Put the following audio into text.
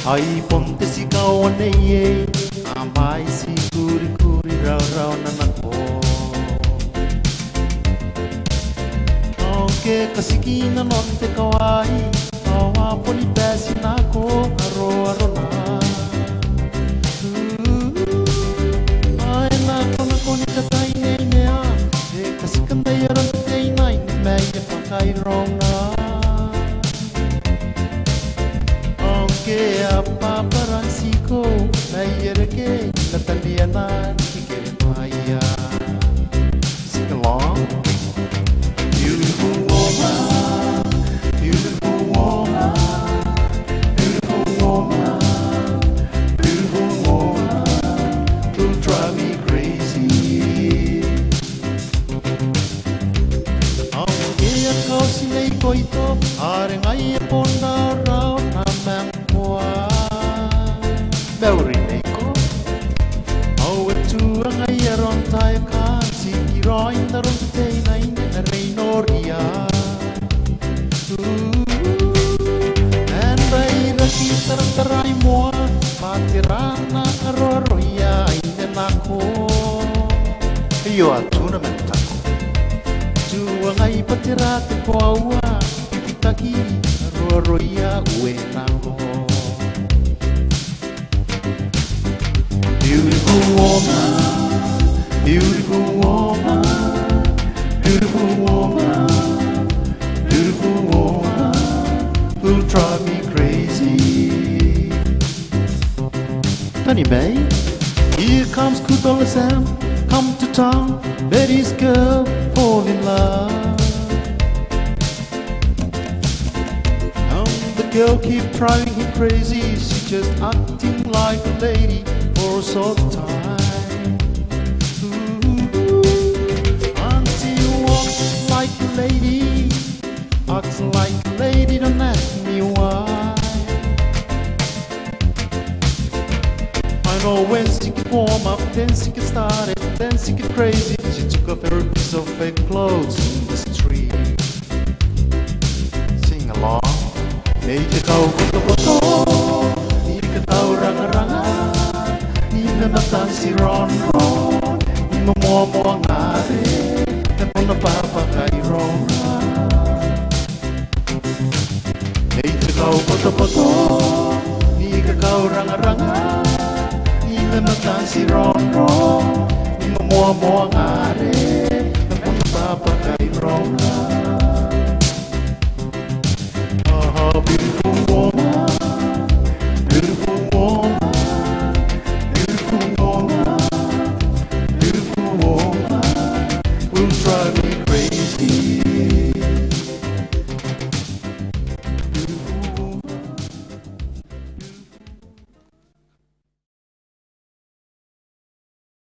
Ai ponte si kawane ye amai si kuri kuri rau rau nanako Aunque kasikina non te kawaii Awa poni besi nako aro aro na Ai nako nako ni katai nei nea E kasikanda yaran te nai Mei e pakai rong na Que apa paransiko Nair ke Nataliana Kike maya Sing along Beautiful woman Beautiful woman Beautiful woman Beautiful woman Will drive me crazy Aunque akau sinay ko ito Arengai ponda rao namang Beuri neko Au tu angai aron tai kan Siki roin daron te nai na reinoria Andai raki tarai moa Matirana aroroia ine nako Iyo atuna mentako Tu angai patirate koaua Pipitaki aroroia ue nako Beautiful woman, beautiful woman, beautiful woman, beautiful woman will drive me crazy. Tony Bay, here comes Kudala Sam, come to town, let his girl fall in love. And the girl keep driving him crazy, she's just acting like a lady. For so time Auntie walks like a lady Acts like a lady, don't ask me why I know when she get warm up, then she get started, then she get crazy She took off every piece of fake clothes in the street Sing along Medyo kau kuto-kuto Di ka tau ranga-ranga Namatan si Ron Ron Imamomo ang ari Tapos napapakay Ron Medyo kau poto-poto Di kakao ranga-ranga Namatan si Ron Ron Imamomo ang ari Tapos napapakay Ron Beautiful